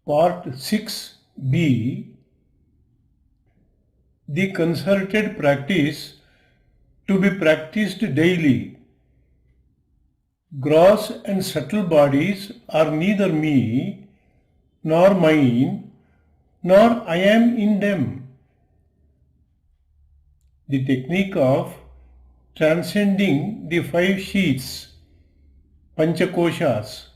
Part 6b. The concerted practice to be practiced daily. Gross and subtle bodies are neither me, nor mine, nor I am in them. The technique of transcending the five sheaths, Paņchakośavivèka.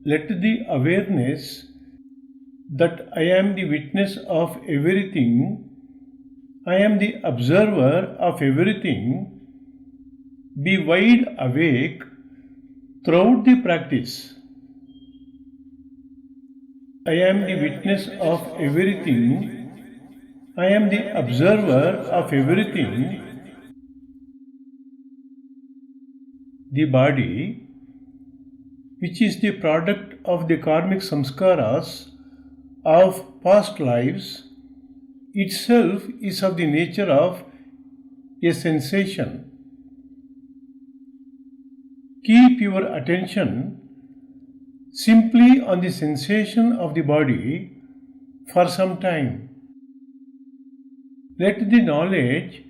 Let the awareness that I am the witness of everything, I am the observer of everything, be wide awake throughout the practice. I am the witness of everything, I am the observer of everything. The body, which is the product of the karmic samskaras of past lives, itself is of the nature of a sensation. Keep your attention simply on the sensation of the body for some time. Let the knowledge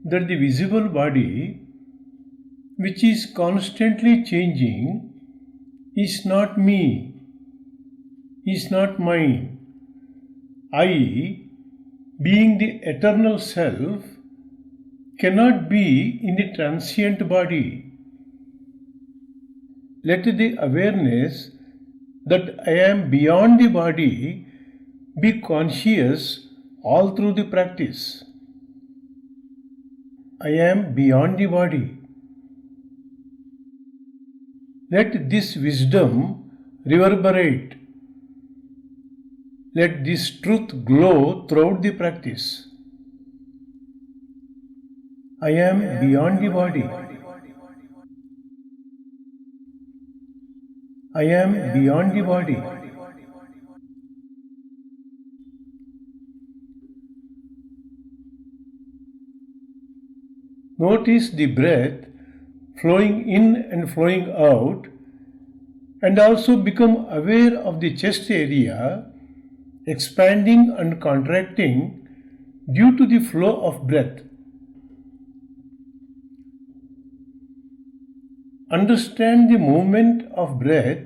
that the visible body, which is constantly changing, is not me, is not mine. I, being the eternal self, cannot be in the transient body. Let the awareness that I am beyond the body be conscious all through the practice. I am beyond the body. Let this wisdom reverberate. Let this truth glow throughout the practice. I am beyond the body. I am beyond the body. Notice the breath flowing in and flowing out, and also become aware of the chest area expanding and contracting due to the flow of breath. Understand the movement of breath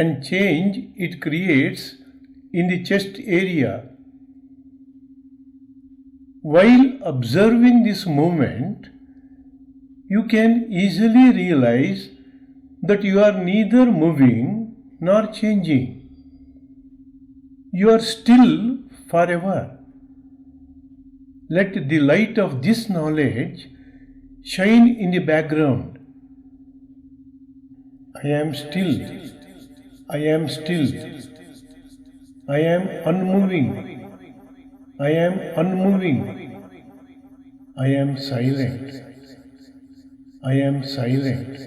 and change it creates in the chest area. While observing this movement, you can easily realize that you are neither moving nor changing. You are still forever. Let the light of this knowledge shine in the background. I am still. I am still. I am unmoving. I am unmoving. I am silent. I am silent.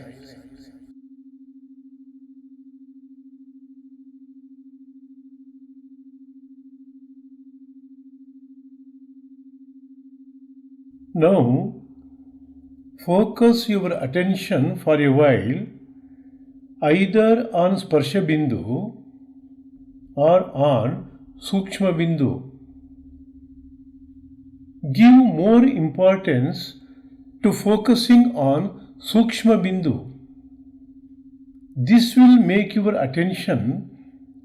Now, focus your attention for a while either on Sparsha Bindu or on Sukshma Bindu. Give more importance to focusing on Sukshma Bindu. This will make your attention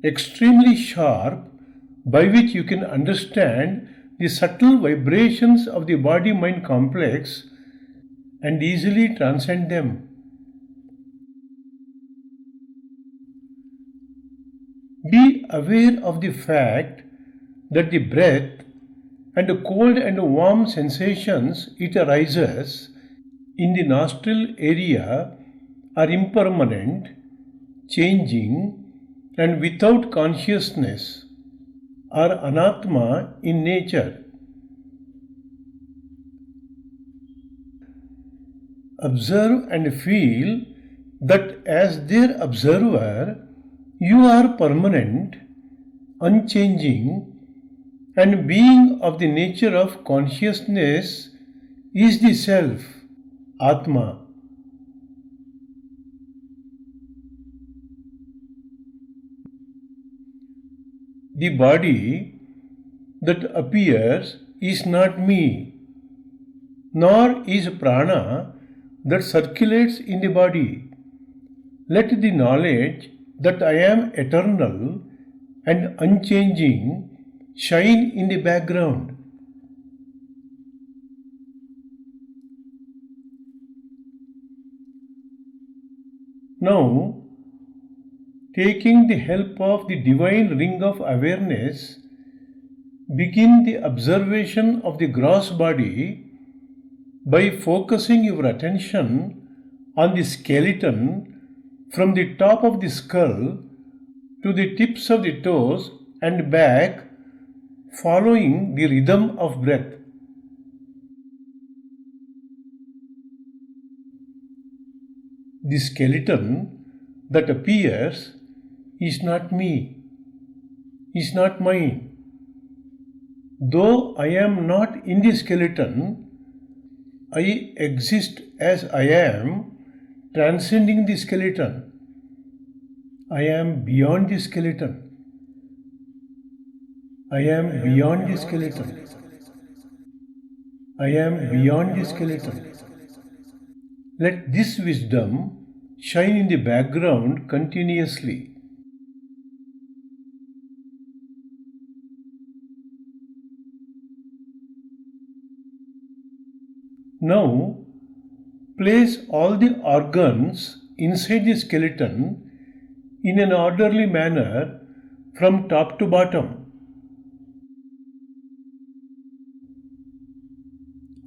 extremely sharp, by which you can understand the subtle vibrations of the body-mind complex and easily transcend them. Be aware of the fact that the breath and the cold and warm sensations it arises in the nostril area are impermanent, changing, and without consciousness, are anatma in nature. Observe and feel that as their observer, you are permanent, unchanging, and being of the nature of consciousness is the self, Atma. The body that appears is not me, nor is prana that circulates in the body. Let the knowledge that I am eternal and unchanging shine in the background. Now, taking the help of the divine ring of awareness, begin the observation of the gross body by focusing your attention on the skeleton from the top of the skull to the tips of the toes and back, following the rhythm of breath. The skeleton that appears is not me, is not mine. Though I am not in the skeleton, I exist as I am, transcending the skeleton. I am beyond the skeleton. I am beyond the skeleton. I am beyond the skeleton. Let this wisdom shine in the background continuously. Now, place all the organs inside the skeleton in an orderly manner from top to bottom.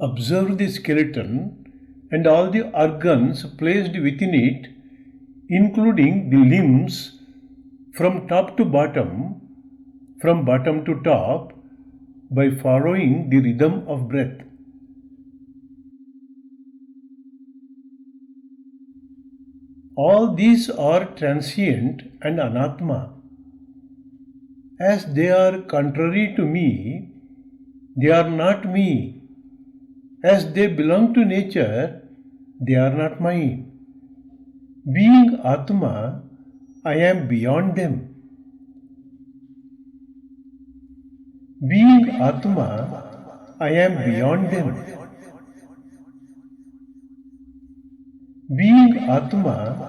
Observe the skeleton and all the organs placed within it, including the limbs, from top to bottom, from bottom to top, by following the rhythm of breath. All these are transient and anatma. As they are contrary to me, they are not me. As they belong to nature, they are not mine. Being Atma, I am beyond them. Being Atma, I am beyond them. Being Atma,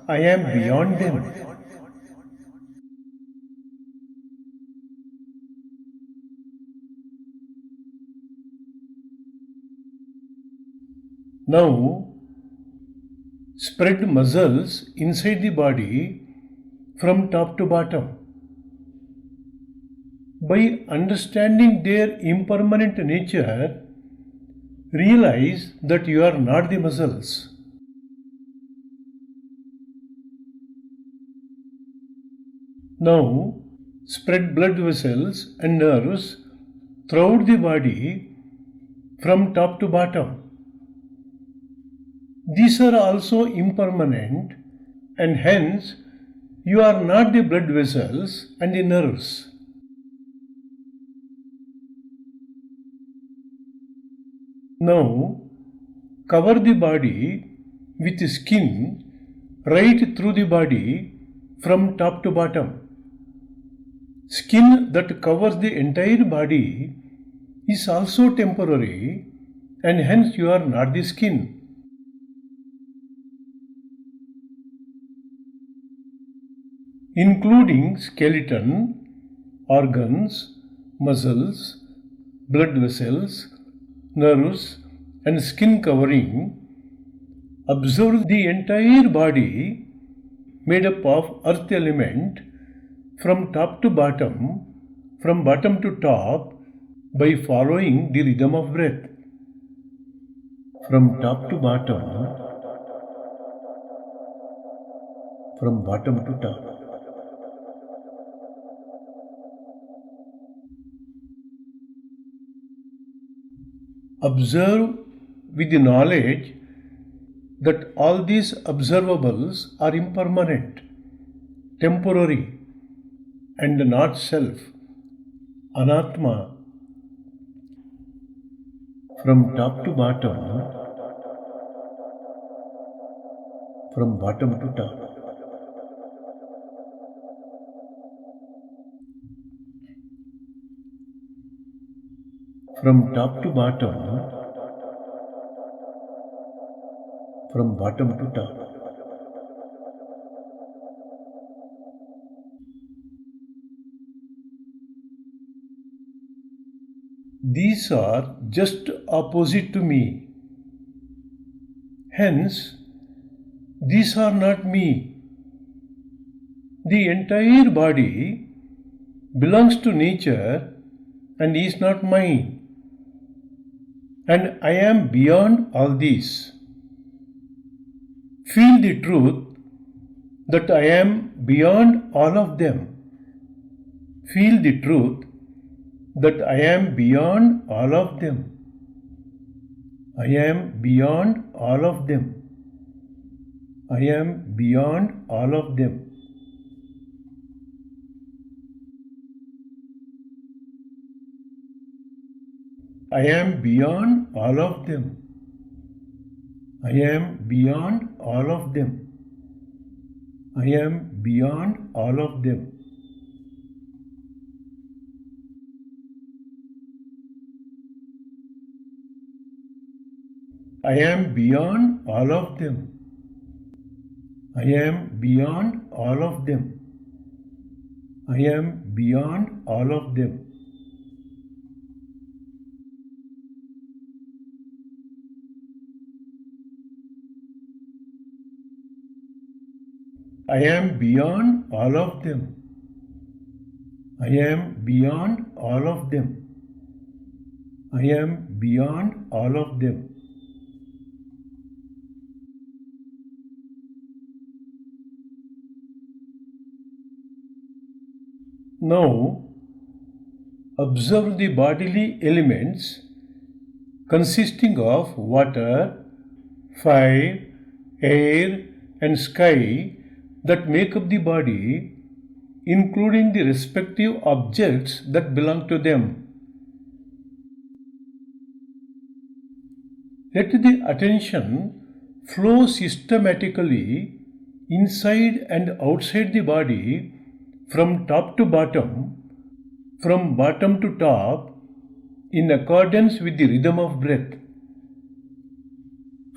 I am beyond them. Now, spread muscles inside the body from top to bottom. By understanding their impermanent nature, realize that you are not the muscles. Now, spread blood vessels and nerves throughout the body from top to bottom. These are also impermanent, and hence you are not the blood vessels and the nerves. Now, cover the body with skin right through the body from top to bottom. Skin that covers the entire body is also temporary, and hence you are not the skin. Including skeleton, organs, muscles, blood vessels, nerves, and skin covering, observe the entire body made up of earth element from top to bottom, from bottom to top, by following the rhythm of breath. From top to bottom, from bottom to top. Observe with the knowledge that all these observables are impermanent, temporary, and not self, anatma. From top to bottom, from bottom to top. From top to bottom, from bottom to top. These are just opposite to me. Hence, these are not me. The entire body belongs to nature and is not mine. And I am beyond all these. Feel the truth that I am beyond all of them. Feel the truth that I am beyond all of them. I am beyond all of them. I am beyond all of them. I am beyond all of them. I am beyond all of them. I am beyond all of them. I am beyond all of them. I am beyond all of them. I am beyond all of them. I am beyond all of them. I am beyond all of them. I am beyond all of them. Now, observe the bodily elements consisting of water, fire, air, and sky that make up the body, including the respective objects that belong to them. Let the attention flow systematically inside and outside the body from top to bottom, from bottom to top, in accordance with the rhythm of breath.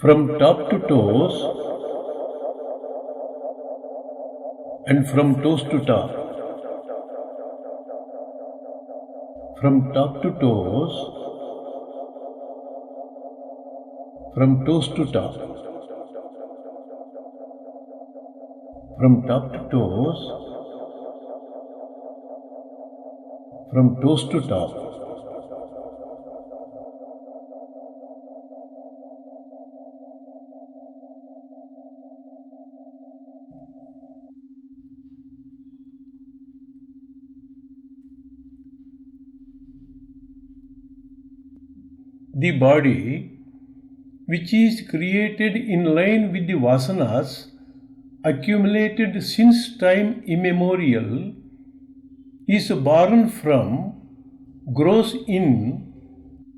From top to toes, and from toes to top. From top to toes, from toes to top, from top to toes, from toes to top. The body, which is created in line with the vasanas accumulated since time immemorial, is born from, grows in,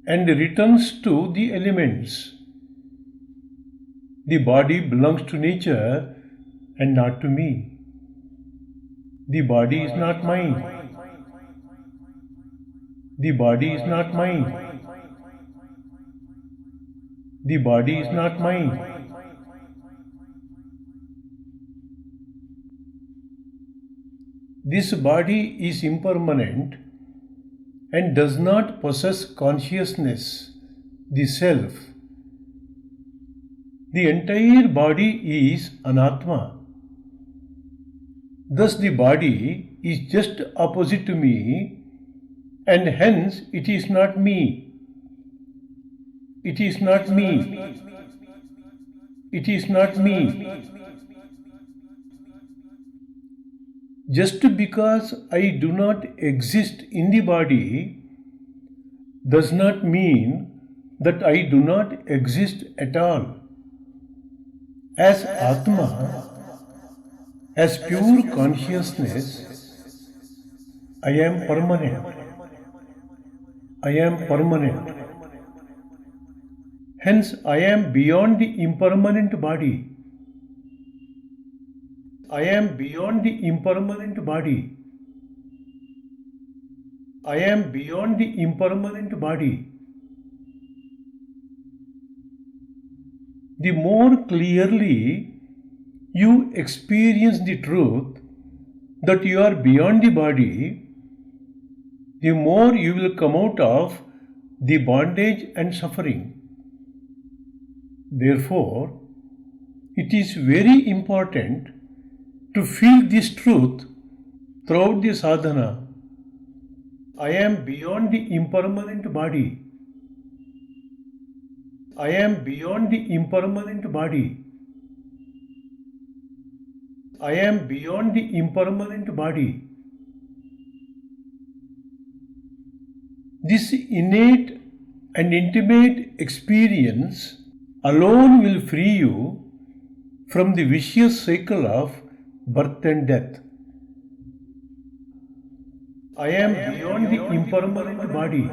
and returns to the elements. The body belongs to nature and not to me. The body is not mine. The body is not mine. The body is not mine. This body is impermanent and does not possess consciousness, the self. The entire body is anatma. Thus the body is just opposite to me, and hence it is not me. It is not me. It is not me. Just because I do not exist in the body does not mean that I do not exist at all. As Atma, as pure consciousness, I am permanent. I am permanent. Hence, I am beyond the impermanent body. I am beyond the impermanent body. I am beyond the impermanent body. The more clearly you experience the truth that you are beyond the body, the more you will come out of the bondage and suffering. Therefore, it is very important to feel this truth throughout the sadhana. I am beyond the impermanent body. I am beyond the impermanent body. I am beyond the impermanent body. This innate and intimate experience alone will free you from the vicious cycle of birth and death. I am beyond the impermanent body.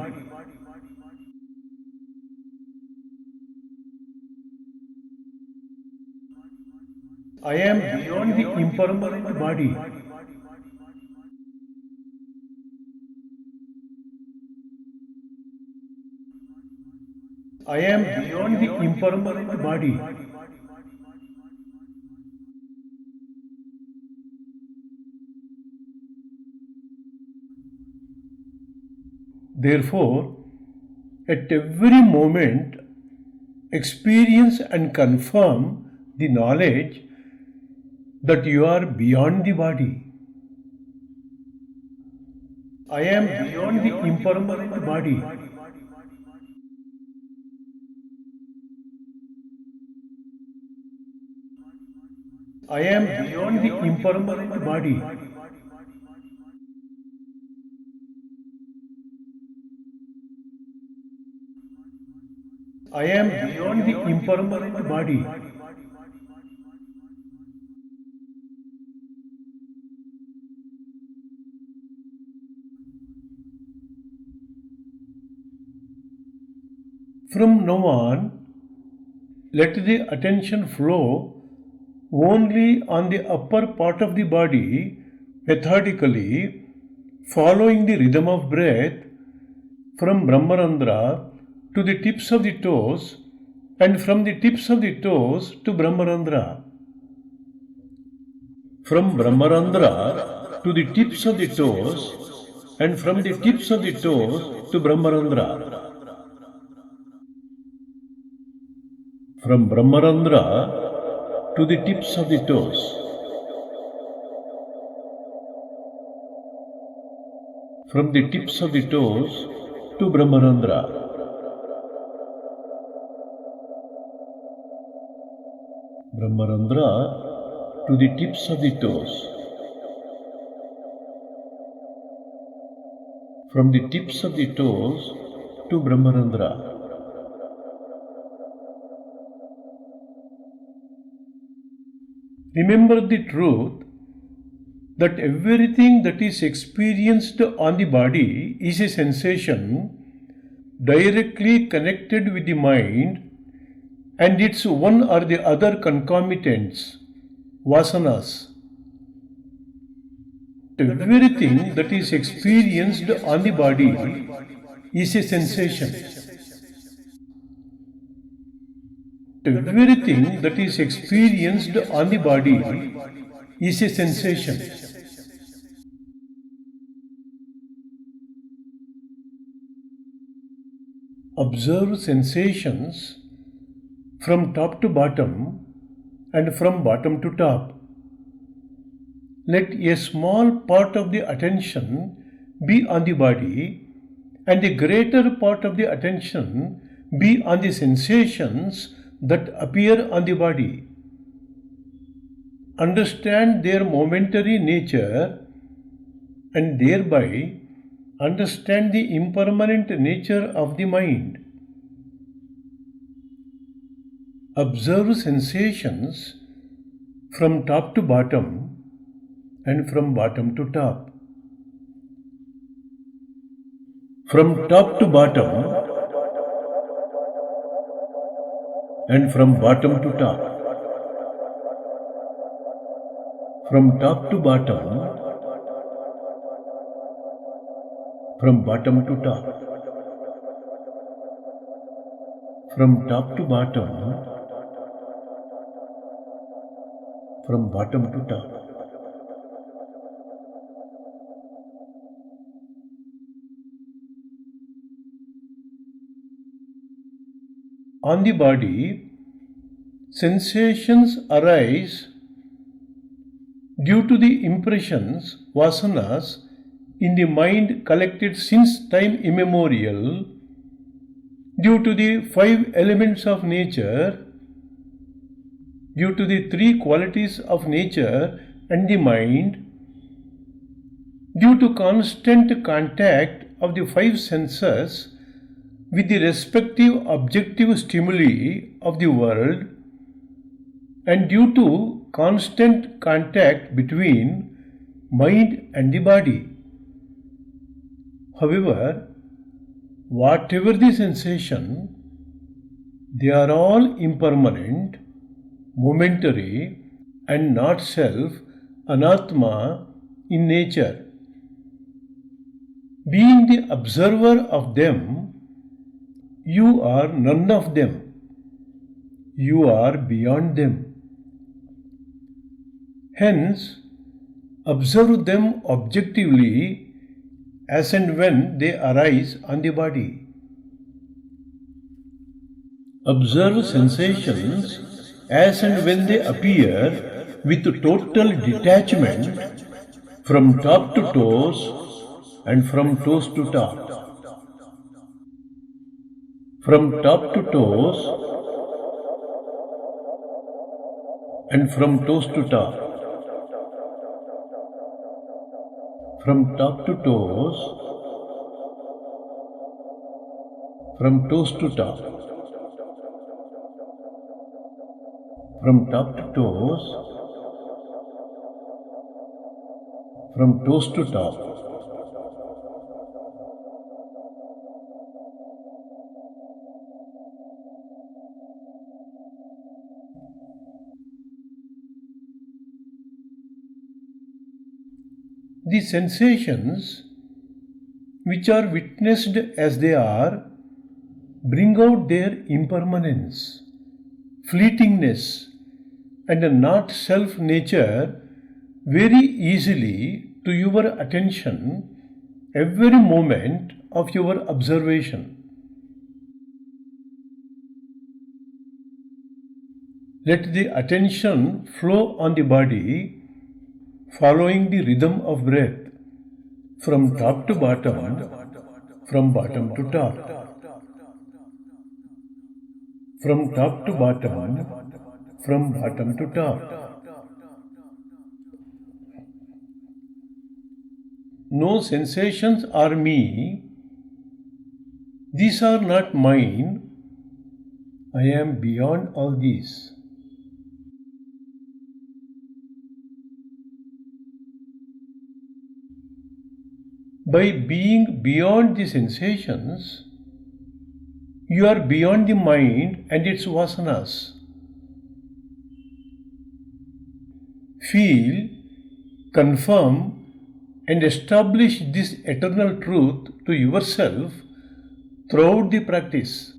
I am beyond the impermanent body. I am beyond the impermanent body. Therefore, at every moment, experience and confirm the knowledge that you are beyond the body. I am beyond the impermanent body. I am beyond the impermanent body. I am beyond the impermanent body. From now on, let the attention flow only on the upper part of the body, methodically, following the rhythm of breath from Brahmarandhra to the tips of the toes and from the tips of the toes to Brahmarandhra. From Brahmarandhra to the tips of the toes and from the tips of the toes to Brahmarandhra. from Brahmarandhra to the tips of the toes, from the tips of the toes to Brahmarandhra, Brahmarandhra to the tips of the toes, from the tips of the toes to Brahmarandhra. Remember the truth that everything that is experienced on the body is a sensation directly connected with the mind and its one or the other concomitants, vasanas. Everything that is experienced on the body is a sensation. Everything that is experienced on the body is a sensation. Observe sensations from top to bottom and from bottom to top. Let a small part of the attention be on the body and the greater part of the attention be on the sensations that appear on the body. Understand their momentary nature and thereby understand the impermanent nature of the mind. Observe sensations from top to bottom and from bottom to top. From top to bottom and from bottom to top. From top to bottom, from bottom to top. From top to bottom, from bottom to top. On the body, sensations arise due to the impressions, vasanas, in the mind collected since time immemorial, due to the 5 elements of nature, due to the 3 qualities of nature and the mind, due to constant contact of the 5 senses with the respective objective stimuli of the world, and due to constant contact between mind and the body. However, whatever the sensation, they are all impermanent, momentary, and not self, anatma, in nature. Being the observer of them, you are none of them. You are beyond them. Hence, observe them objectively as and when they arise on the body. Observe sensations as and when they appear with total detachment from top to toes and from toes to top. From top to toes and from toes to top. From top to toes, from toes to top. From top to toes, from toes to top. The sensations, which are witnessed as they are, bring out their impermanence, fleetingness, and a not self nature very easily to your attention every moment of your observation. Let the attention flow on the body, following the rhythm of breath, from top to bottom, from bottom to top, from top to bottom, from bottom to top. No sensations are me, these are not mine, I am beyond all these. By being beyond the sensations, you are beyond the mind and its vasanas. Feel, confirm, and establish this eternal truth to yourself throughout the practice.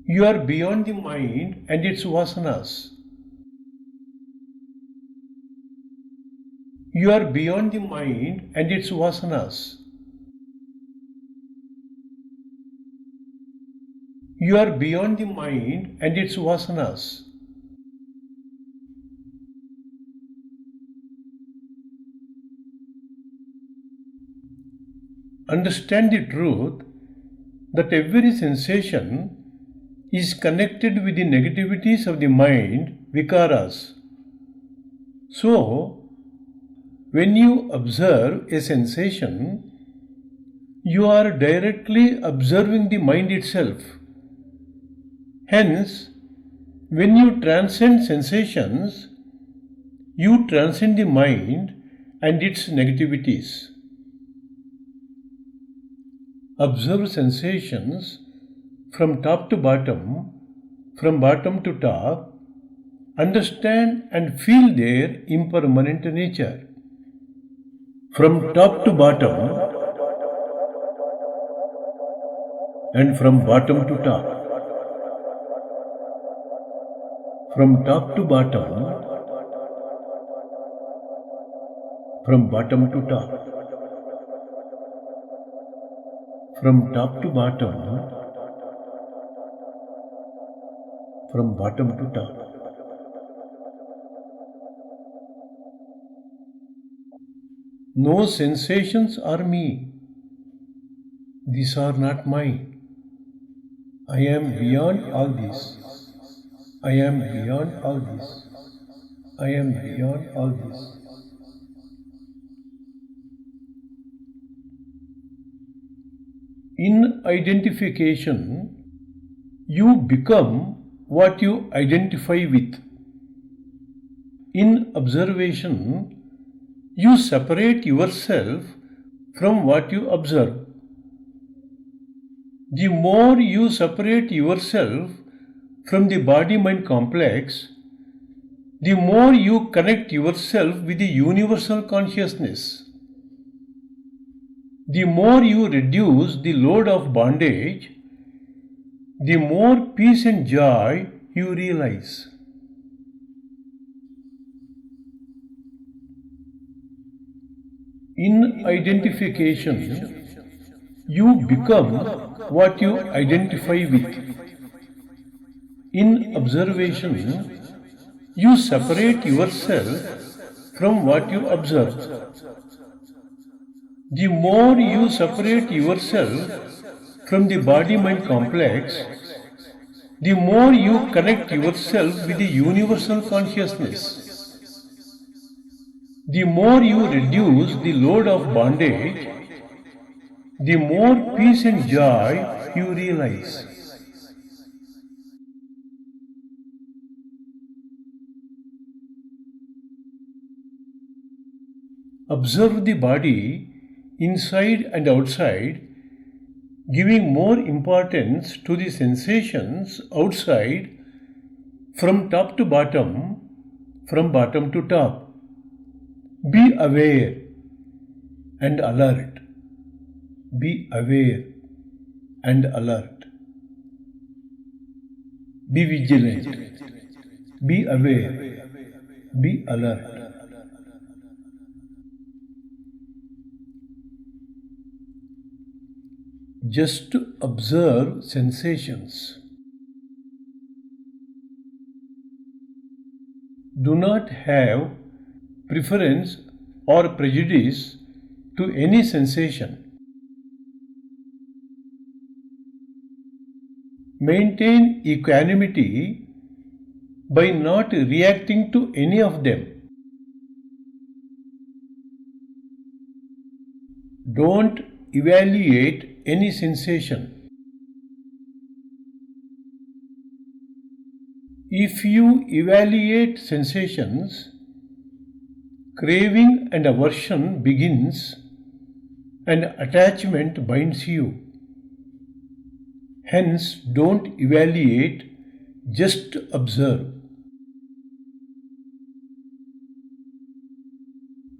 You are beyond the mind and its vasanas. You are beyond the mind and its vasanas. You are beyond the mind and its vasanas. Understand the truth that every sensation is connected with the negativities of the mind, vikaras. So, when you observe a sensation, you are directly observing the mind itself. Hence, when you transcend sensations, you transcend the mind and its negativities. Observe sensations from top to bottom, from bottom to top. Understand and feel their impermanent nature. From top to bottom and from bottom to top. From top to bottom, from bottom to top. From top to bottom, from bottom to top. No sensations are me. These are not mine. I am beyond all this. I am beyond all this. I am beyond all this. In identification, you become what you identify with. In observation, you separate yourself from what you observe. The more you separate yourself from the body-mind complex, the more you connect yourself with the universal consciousness. The more you reduce the load of bondage, the more peace and joy you realize. In identification, you become what you identify with. In observation, you separate yourself from what you observe. The more you separate yourself from the body-mind complex, the more you connect yourself with the universal consciousness. The more you reduce the load of bondage, the more peace and joy you realize. Observe the body inside and outside, giving more importance to the sensations outside from top to bottom, from bottom to top. Be aware and alert. Be aware and alert. Be vigilant. Be aware. Be alert. Just observe sensations. do not have preference or prejudice to any sensation. Maintain equanimity by not reacting to any of them. Don't evaluate any sensation. If you evaluate sensations, craving and aversion begins and attachment binds you. Hence, don't evaluate, just observe.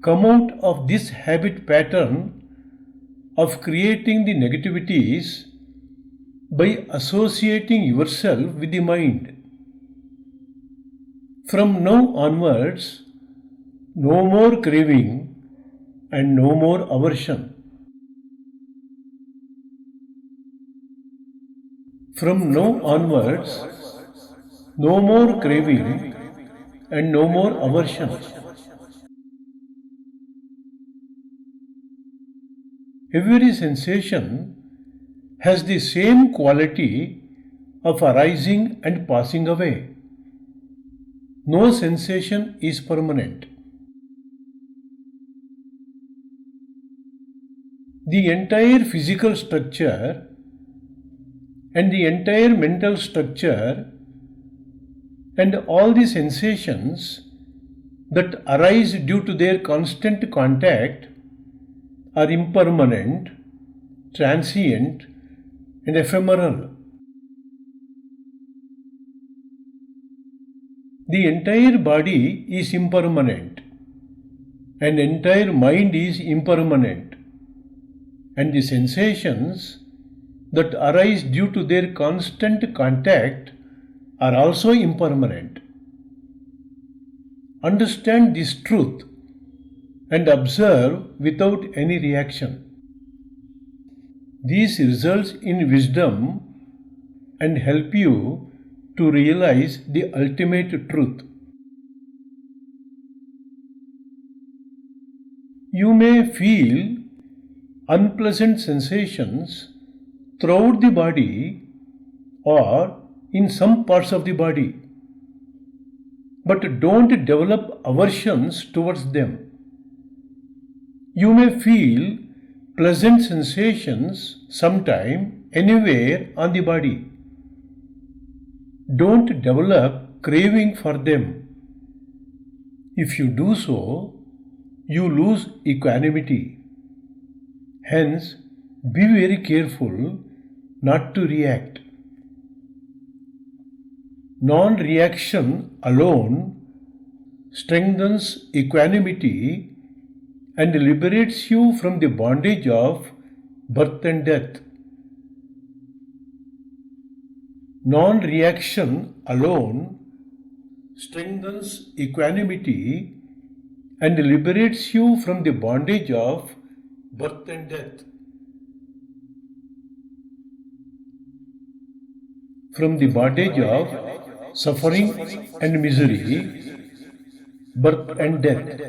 Come out of this habit pattern of creating the negativities by associating yourself with the mind. From now onwards, no more craving and no more aversion. From now onwards, no more craving and no more aversion. Every sensation has the same quality of arising and passing away. No sensation is permanent. The entire physical structure and the entire mental structure and all the sensations that arise due to their constant contact are impermanent, transient, and ephemeral. The entire body is impermanent, and entire mind is impermanent, and the sensations that arise due to their constant contact are also impermanent. Understand this truth and observe without any reaction. This results in wisdom and help you to realize the ultimate truth. You may feel unpleasant sensations throughout the body or in some parts of the body, but don't develop aversions towards them. You may feel pleasant sensations sometime anywhere on the body. Don't develop craving for them. If you do so, you lose equanimity. Hence, be very careful not to react. Non-reaction alone strengthens equanimity and liberates you from the bondage of birth and death. Non-reaction alone strengthens equanimity and liberates you from the bondage of birth and death. From the bondage of suffering and misery, birth and death.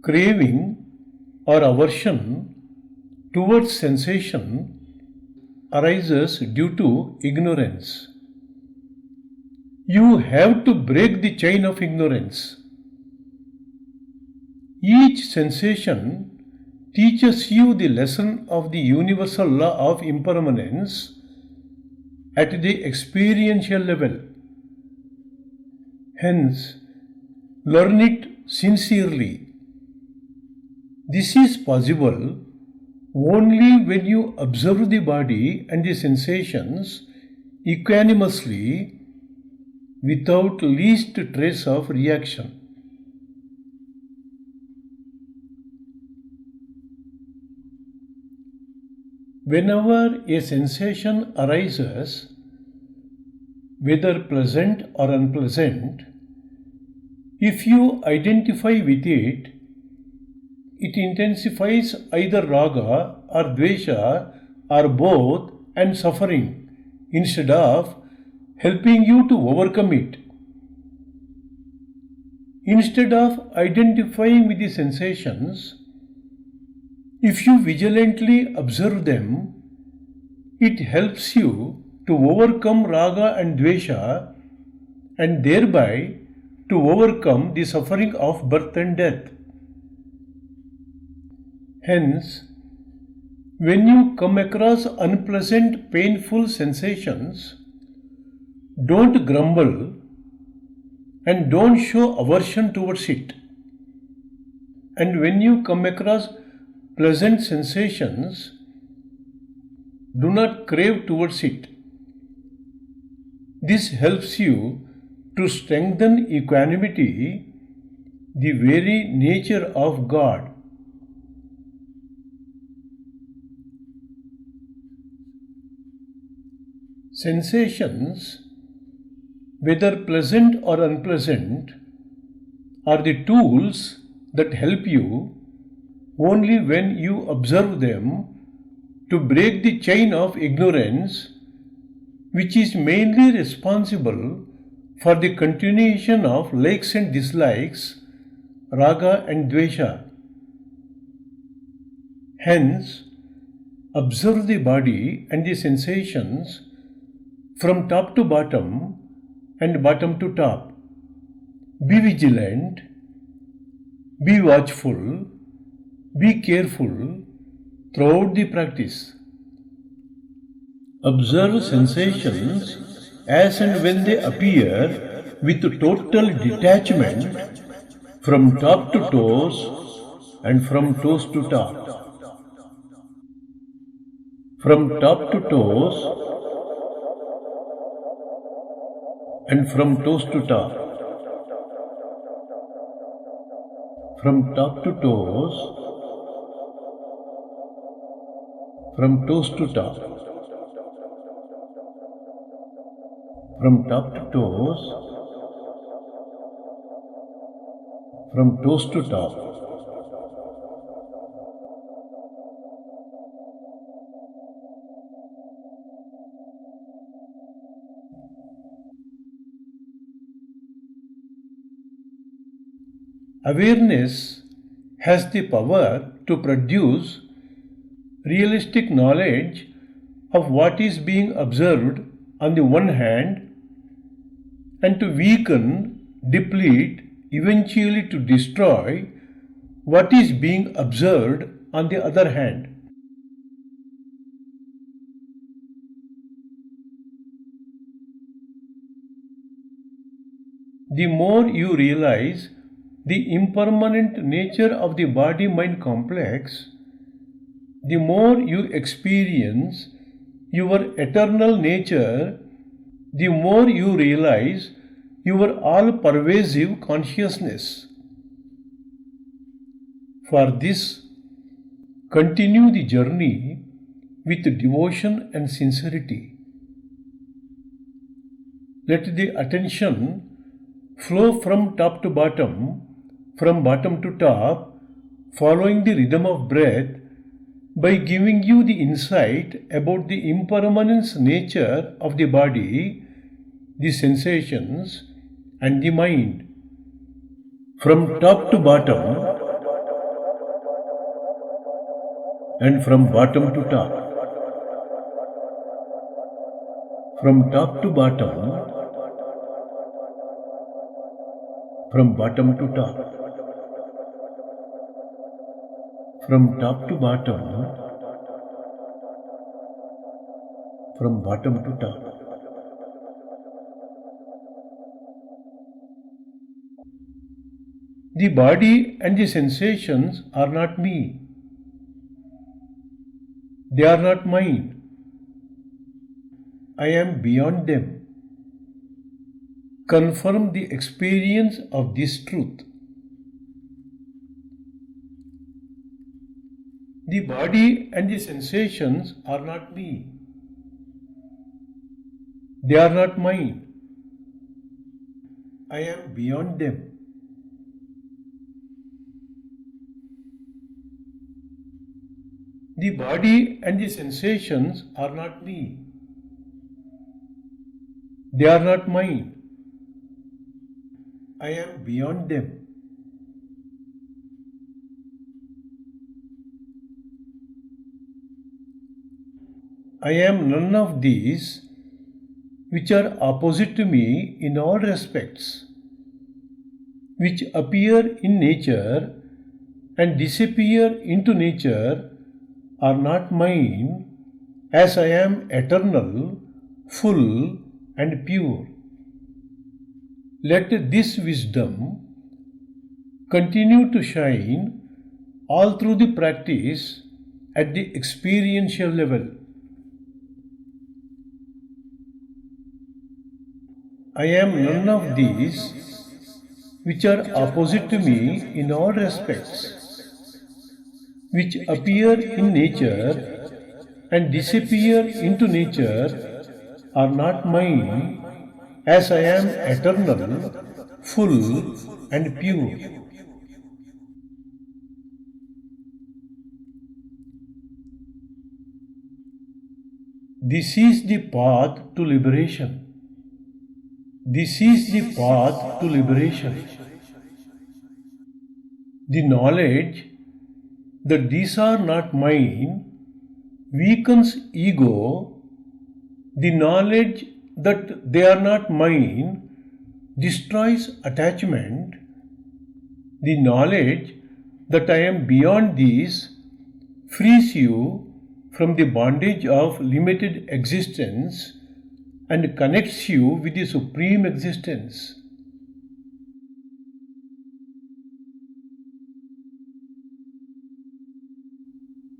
Craving or aversion towards sensation arises due to ignorance. You have to break the chain of ignorance. Each sensation teaches you the lesson of the universal law of impermanence at the experiential level. Hence, learn it sincerely. This is possible only when you observe the body and the sensations equanimously without least trace of reaction. Whenever a sensation arises, whether pleasant or unpleasant, if you identify with it, it intensifies either raga or dvesha or both and suffering instead of helping you to overcome it. Instead of identifying with the sensations, if you vigilantly observe them, it helps you to overcome raga and dvesha and thereby to overcome the suffering of birth and death. Hence, when you come across unpleasant, painful sensations, don't grumble and don't show aversion towards it. And when you come across pleasant sensations, do not crave towards it. This helps you to strengthen equanimity, the very nature of God. Sensations, whether pleasant or unpleasant, are the tools that help you only when you observe them to break the chain of ignorance, which is mainly responsible for the continuation of likes and dislikes, raga and dvesha. Hence, observe the body and the sensations from top to bottom and bottom to top. Be vigilant, be watchful, be careful throughout the practice. Observe sensations as and when they appear with total detachment from top to toes and from toes to top. From top to toes and from toes to top. From top to toes, from toes to top. From top to toes, from toes to top. Awareness has the power to produce realistic knowledge of what is being observed on the one hand and to weaken, deplete, eventually to destroy what is being observed on the other hand. The more you realize the impermanent nature of the body-mind complex, the more you experience your eternal nature, the more you realize your all-pervasive consciousness. For this, continue the journey with devotion and sincerity. Let the attention flow from top to bottom, from bottom to top, following the rhythm of breath by giving you the insight about the impermanence nature of the body, the sensations and the mind. From top to bottom and from bottom to top. From top to bottom, from bottom to top. From top to bottom, from bottom to top. The body and the sensations are not me. They are not mine. I am beyond them. Confirm the experience of this truth. The body and the sensations are not me. They are not mine. I am beyond them. The body and the sensations are not me. They are not mine. I am beyond them. I am none of these which are opposite to me in all respects, which appear in nature and disappear into nature, are not mine, as I am eternal, full and pure. Let this wisdom continue to shine all through the practice at the experiential level. I am none of these which are opposite to me in all respects, which appear in nature and disappear into nature, are not mine, as I am eternal, full and pure. This is the path to liberation. This is the path to liberation. The knowledge that these are not mine weakens ego. The knowledge that they are not mine destroys attachment. The knowledge that I am beyond these frees you from the bondage of limited existence and connects you with the supreme existence.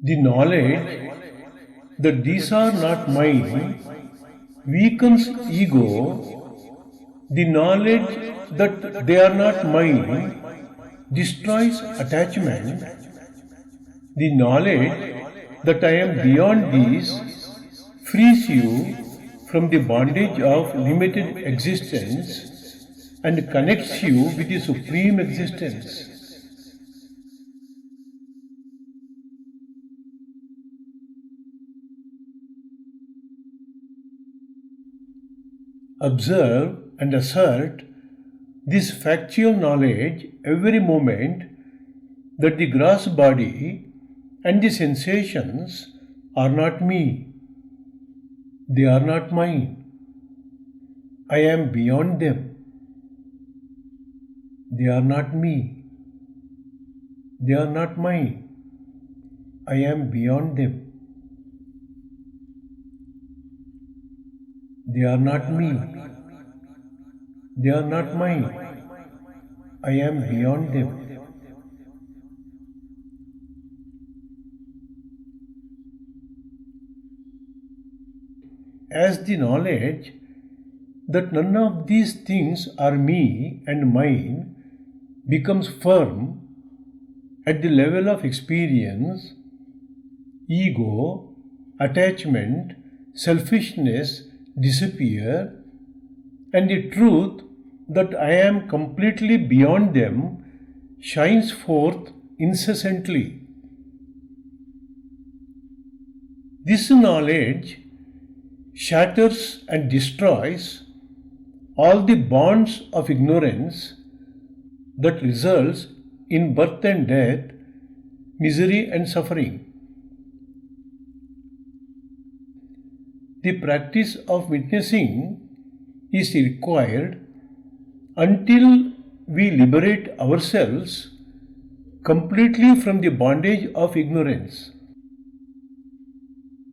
The knowledge that these are not mine weakens ego. The knowledge that they are not mine destroys attachment. The knowledge that I am beyond these frees you from the bondage of limited existence and connects you with the supreme existence. Observe and assert this factual knowledge every moment that the gross body and the sensations are not me. They are not mine. I am beyond them. They are not me. They are not mine. I am beyond them. They are not me. They are not mine. I am beyond them. As the knowledge that none of these things are me and mine becomes firm at the level of experience, ego, attachment, selfishness disappear, and the truth that I am completely beyond them shines forth incessantly. This knowledge shatters and destroys all the bonds of ignorance that results in birth and death, misery and suffering. The practice of witnessing is required until we liberate ourselves completely from the bondage of ignorance.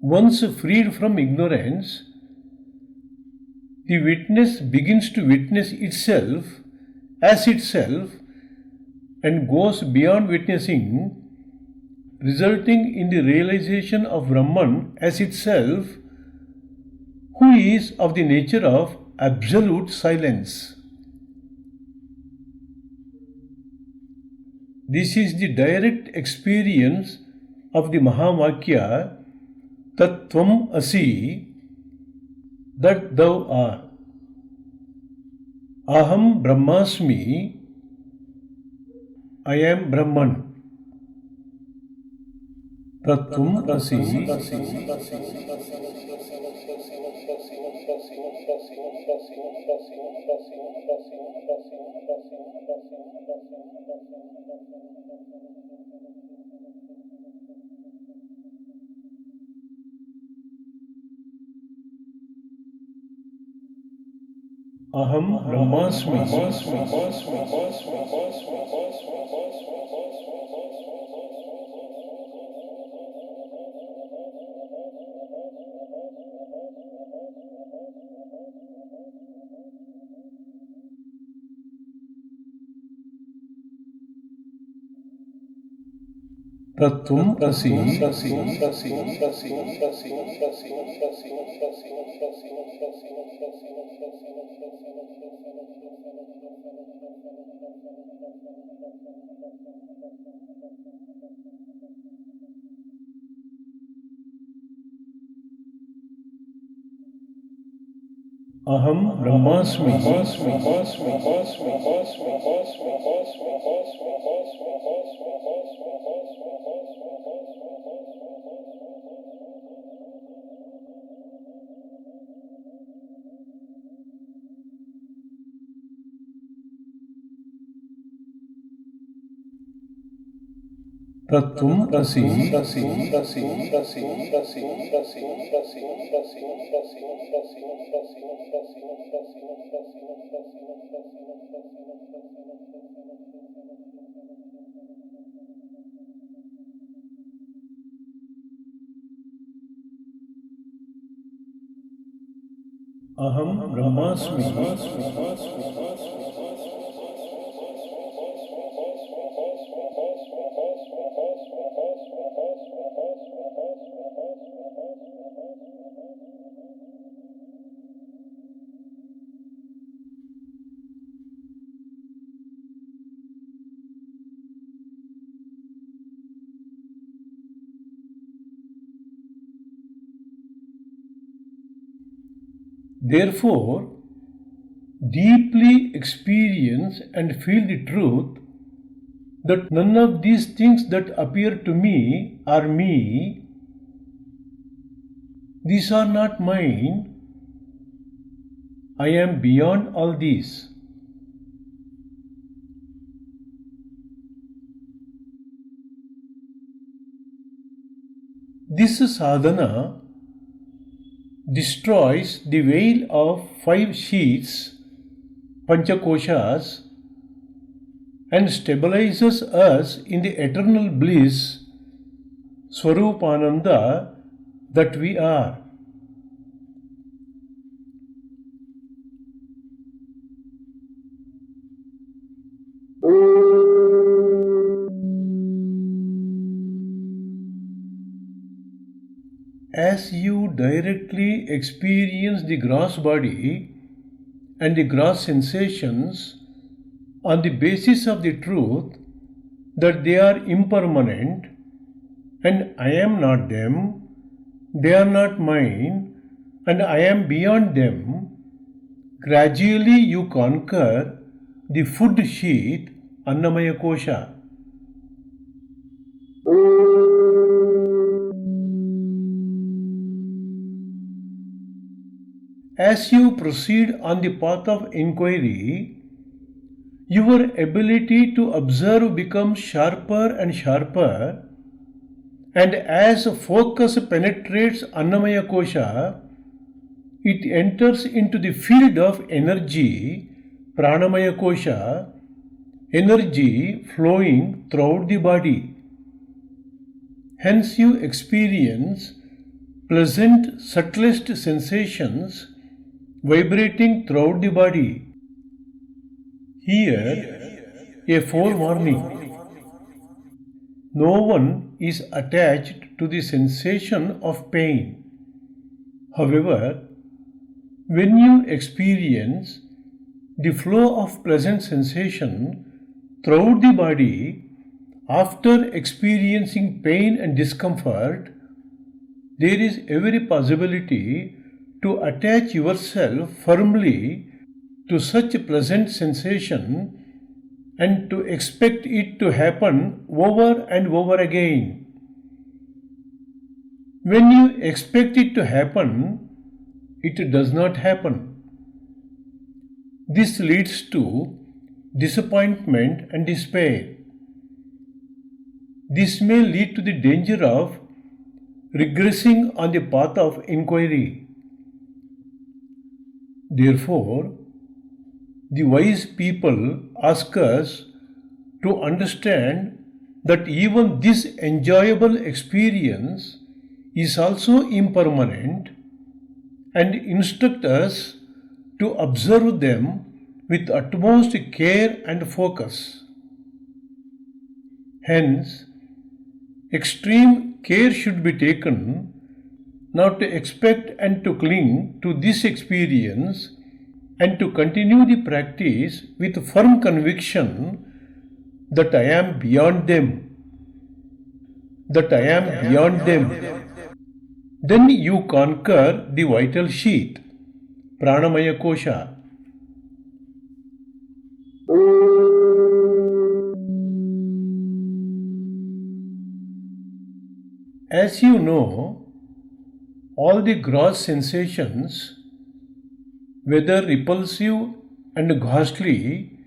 Once freed from ignorance, the witness begins to witness itself as itself and goes beyond witnessing, resulting in the realization of Brahman as itself, who is of the nature of absolute silence. This is the direct experience of the Mahavakya Tat Tvam Asi, that thou art. Aham Brahmasmi, I am Brahman. तत्त्वम् असि अहम ब्रह्मास्मि तत्त्वम् असि अहम ब्रह्मास्मि तत्त्वम् असि अहम ब्रह्मास्मि Therefore, deeply experience and feel the truth that none of these things that appear to me are me. These are not mine. I am beyond all these. This sadhana destroys the veil of 5 sheaths, Paņchakośavivèkas, and stabilizes us in the eternal bliss, Swarupananda, that we are. As you directly experience the gross body and the gross sensations on the basis of the truth that they are impermanent and I am not them, they are not mine, and I am beyond them, gradually you conquer the food sheath, Annamaya Kosha. As you proceed on the path of inquiry, your ability to observe becomes sharper and sharper, and as focus penetrates Annamaya Kosha, it enters into the field of energy, Pranamaya Kosha, energy flowing throughout the body. Hence you experience pleasant, subtlest sensations vibrating throughout the body. Here, a forewarning. No one is attached to the sensation of pain. However, when you experience the flow of pleasant sensation throughout the body, after experiencing pain and discomfort, there is every possibility to attach yourself firmly to such a pleasant sensation and to expect it to happen over and over again. When you expect it to happen, it does not happen. This leads to disappointment and despair. This may lead to the danger of regressing on the path of inquiry. Therefore, the wise people ask us to understand that even this enjoyable experience is also impermanent and instruct us to observe them with utmost care and focus. Hence, extreme care should be taken not to expect and to cling to this experience and to continue the practice with firm conviction that I am beyond them, that I am beyond them. Then you conquer the vital sheath, pranamaya kosha. As you know, all the gross sensations, whether repulsive and ghastly,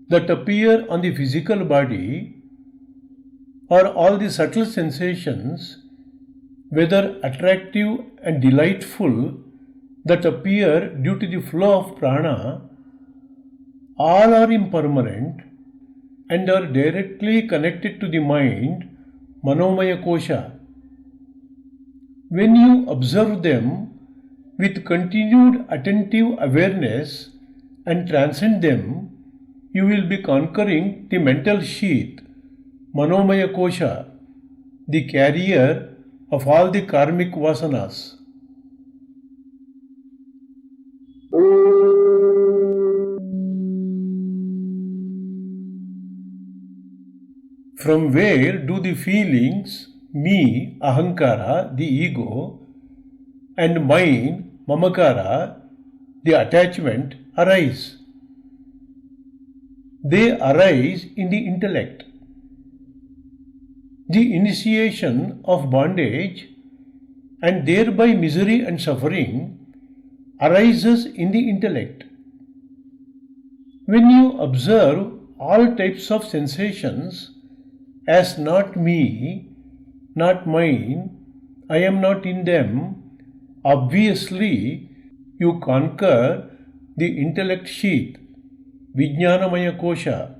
that appear on the physical body, or all the subtle sensations, whether attractive and delightful, that appear due to the flow of prana, all are impermanent and are directly connected to the mind, manomaya kosha. When you observe them with continued attentive awareness and transcend them, you will be conquering the mental sheath, manomaya kosha, the carrier of all the karmic vasanas. From where do the feelings, me, ahankara, the ego, and mine, mamakara, the attachment, arise? They arise in the intellect. The initiation of bondage and thereby misery and suffering arises in the intellect. When you observe all types of sensations as not me, not mine, I am not in them, obviously you conquer the intellect sheath, vijnanamaya kosha.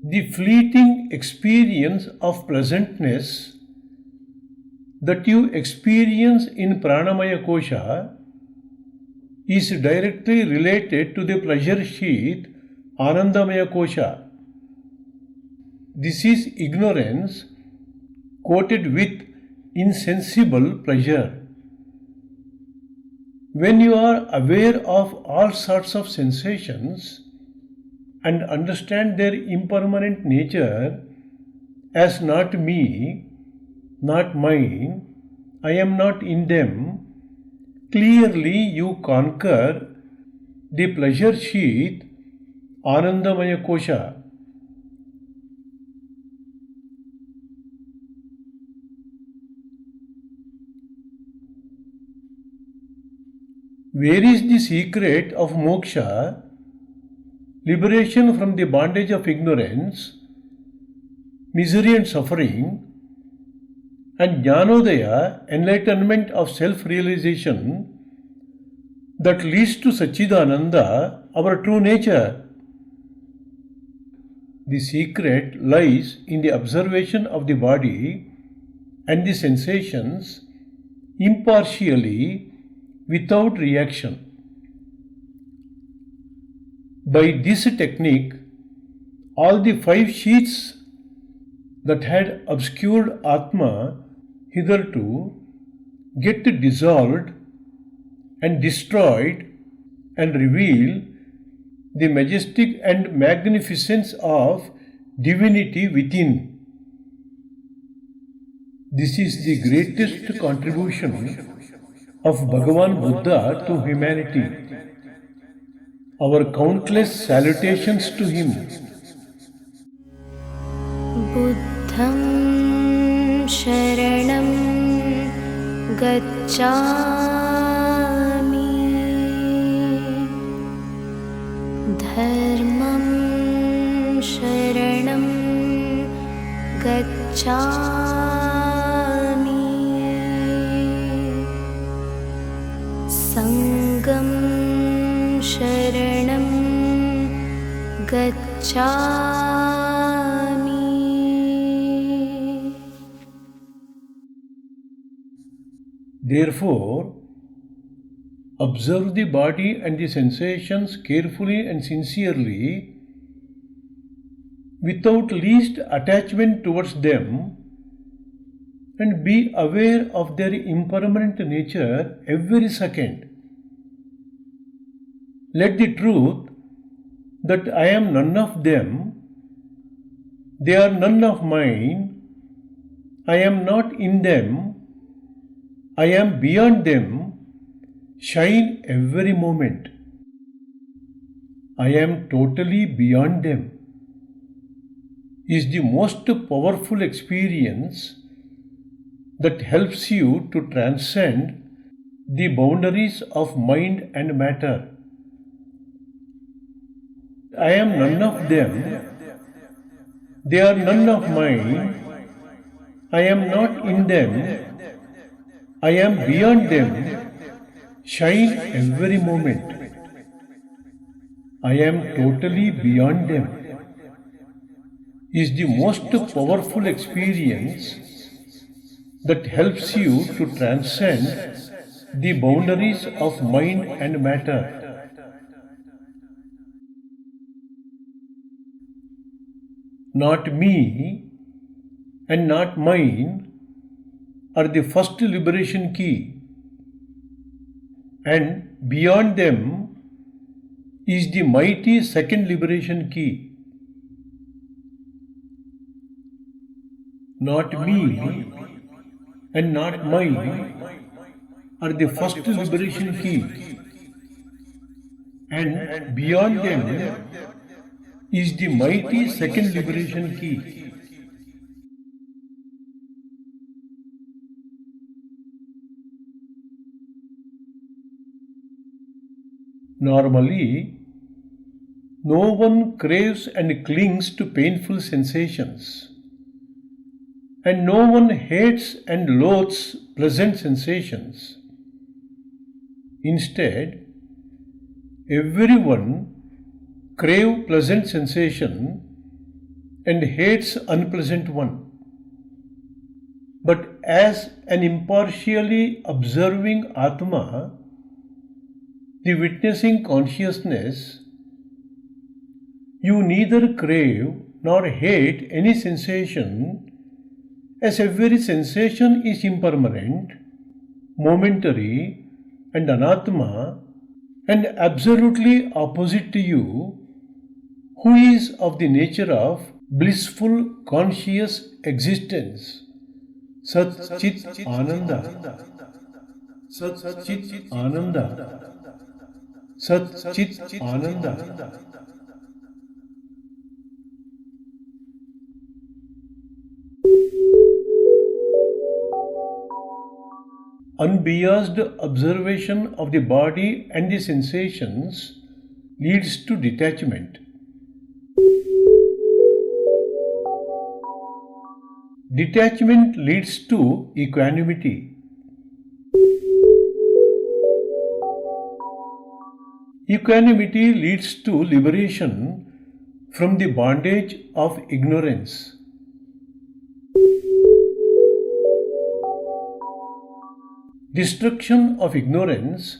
The fleeting experience of pleasantness that you experience in pranamaya kosha is directly related to the pleasure sheath, anandamaya kosha. This is ignorance coated with insensible pleasure. When you are aware of all sorts of sensations and understand their impermanent nature as not me, not mine, I am not in them, clearly you conquer the pleasure sheath, anandamaya kosha. Where is the secret of moksha, liberation from the bondage of ignorance, misery and suffering, and jnanodaya, enlightenment of self-realization that leads to Satchidananda, our true nature? The secret lies in the observation of the body and the sensations impartially, without reaction. By this technique, all the 5 sheaths that had obscured Atma hitherto get dissolved and destroyed and reveal the majestic and magnificence of divinity within. This is the greatest contribution of Bhagavān Buddha to humanity. Our countless salutations to him. Buddham sharanam gacchami, dharmam sharanam gacchami, sangam sharanam gacchami. Therefore, observe the body and the sensations carefully and sincerely, without least attachment towards them, and be aware of their impermanent nature every second. Let the truth that I am none of them, they are none of mine, I am not in them, I am beyond them, shine every moment. I am totally beyond them is the most powerful experience that helps you to transcend the boundaries of mind and matter. I am none of them, they are none of mine, I am not in them, I am beyond them, shine every moment. I am totally beyond them is the most powerful experience that helps you to transcend the boundaries of mind and matter. Not me and not mine are the first liberation key, and beyond them is the mighty second liberation key. Not me and not mine are the first liberation key, and beyond them is the mighty second liberation key. Normally, no one craves and clings to painful sensations, and no one hates and loathes pleasant sensations. Instead, everyone craves pleasant sensation and hates unpleasant one. But as an impartially observing Atma, the witnessing consciousness, you neither crave nor hate any sensation, as every sensation is impermanent, momentary, and anatma, and absolutely opposite to you, who is of the nature of blissful conscious existence. Sat Chit Ananda. Sat Chit Ananda. Sat Chit Ananda. Unbiased observation of the body and the sensations leads to detachment. Detachment leads to equanimity. Equanimity leads to liberation from the bondage of ignorance. Destruction of ignorance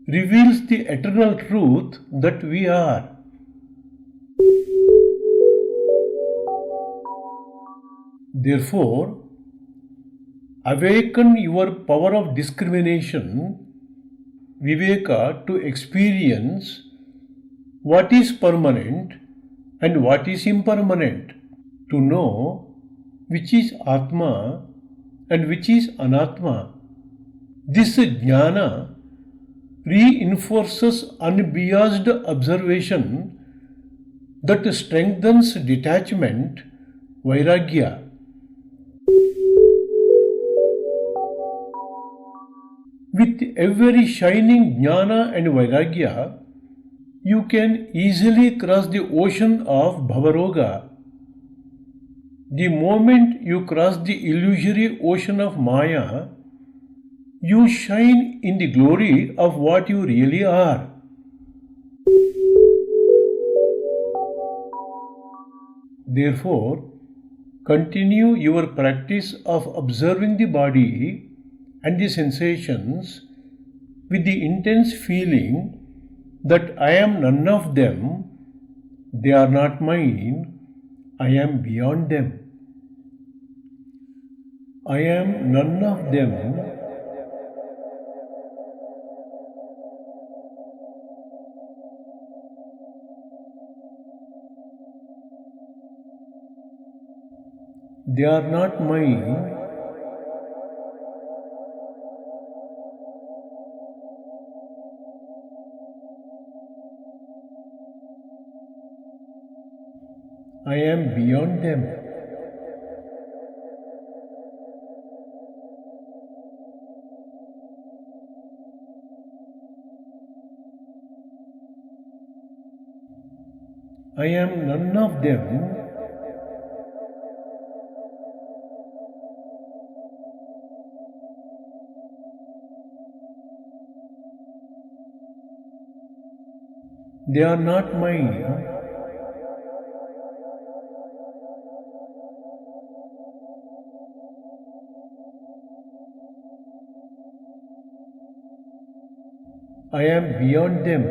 reveals the eternal truth that we are. Therefore, awaken your power of discrimination, viveka, to experience what is permanent and what is impermanent, to know which is Atma and which is Anatma. This jnana reinforces unbiased observation that strengthens detachment, vairagya. With every shining jnana and vairagya, you can easily cross the ocean of bhavaroga. The moment you cross the illusory ocean of Maya, you shine in the glory of what you really are. Therefore, continue your practice of observing the body and the sensations with the intense feeling that I am none of them, they are not mine, I am beyond them. I am none of them, they are not mine, I am beyond them. I am none of them, they are not mine, I am beyond them.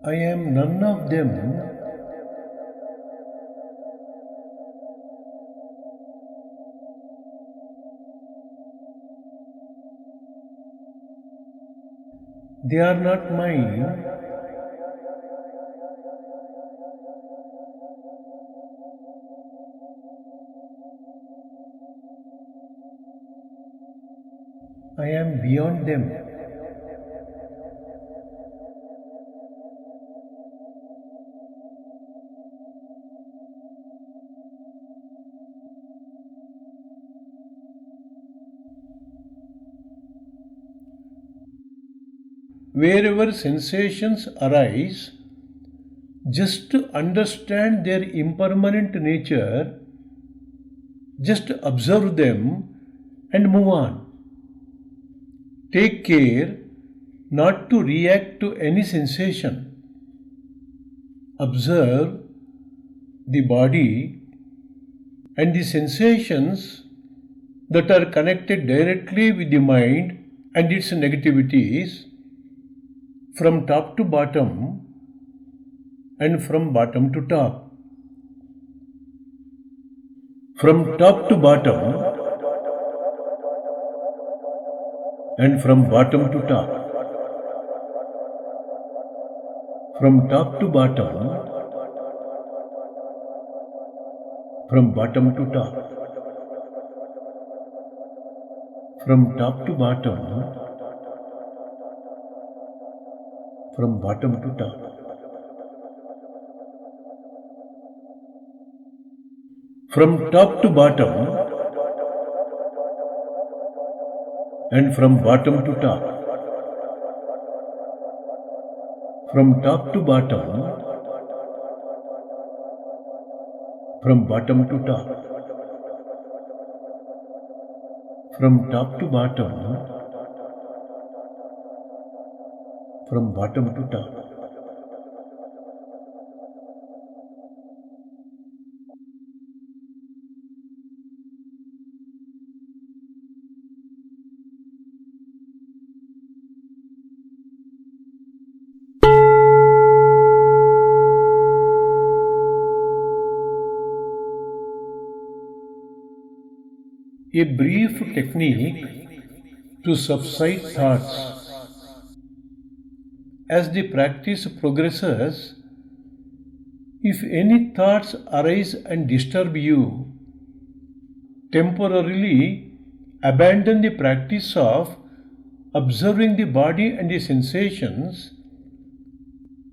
I am none of them, they are not mine, I am beyond them. Wherever sensations arise, just to understand their impermanent nature, just observe them and move on. Take care not to react to any sensation. Observe the body and the sensations that are connected directly with the mind and its negativities from top to bottom and from bottom to top. From top to bottom and from bottom to top. From top to bottom, from bottom to top. From top to bottom, from bottom to top. From top to bottom and from bottom to top. From top to bottom, from bottom to top. From top to bottom, from bottom to top. A brief technique to subside thoughts. As the practice progresses, If any thoughts arise and disturb you, temporarily abandon the practice of observing the body and the sensations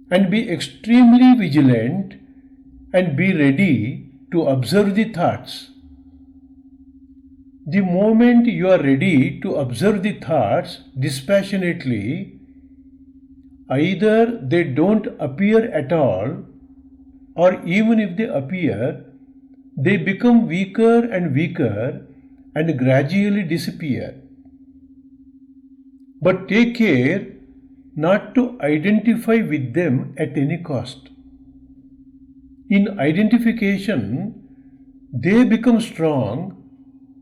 and be extremely vigilant and be ready to observe the thoughts. The moment you are ready to observe the thoughts dispassionately, either they don't appear at all, or even if they appear, they become weaker and weaker and gradually disappear. But take care not to identify with them at any cost. In identification, they become strong,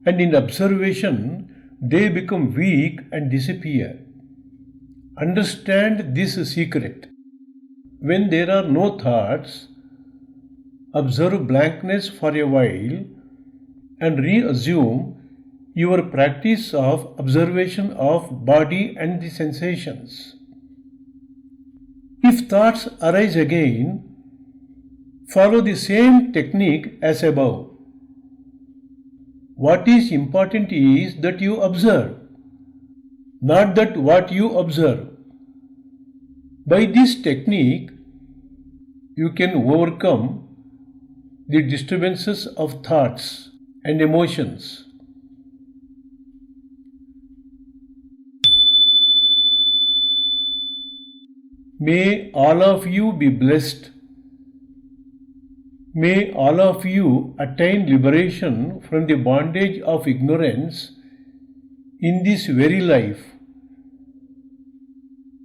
and in observation, they become weak and disappear. Understand this secret. When there are no thoughts, observe blankness for a while and reassume your practice of observation of body and the sensations. If thoughts arise again, follow the same technique as above. What is important is that you observe, not that what you observe. By this technique, you can overcome the disturbances of thoughts and emotions. May all of you be blessed. May all of you attain liberation from the bondage of ignorance in this very life.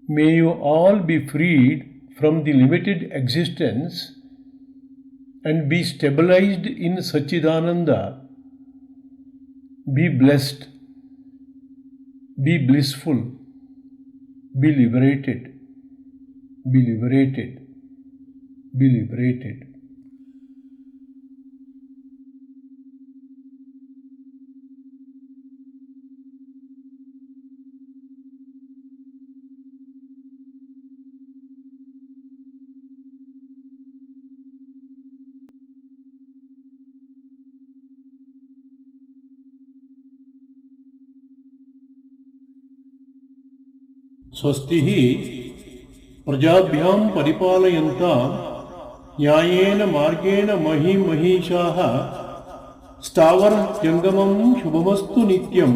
May you all be freed from the limited existence and be stabilized in Satchidananda. Be blessed, be blissful, be liberated, be liberated, be liberated. स्वस्तिः प्रजाभ्यां परिपालयन्तां न्यायेन मार्गेण महीमहीषाः स्थावरजङ्गमं शुभमस्तु नित्यं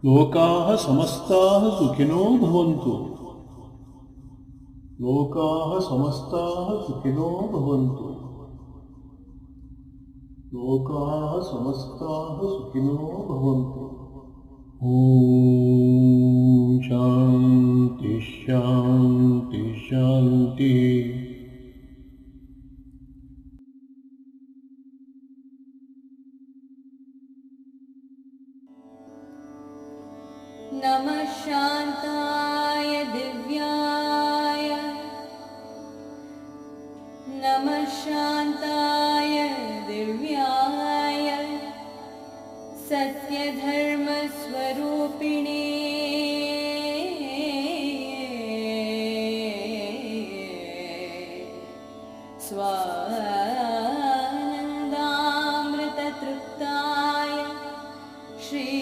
लोकाः समस्ताः सुखिनो भवन्तु लोकाः समस्ताः सुखिनो भवन्तु लोकाः समस्ताः सुखिनो भवन्तु ॐ शान्ति शान्ति शान्ति नमः शान्ताय दिव्याय नमः शान्ताय दिव्याय सत्यधर्मस्वरूपिणे स्वानन्दामृततृप्ताय श्री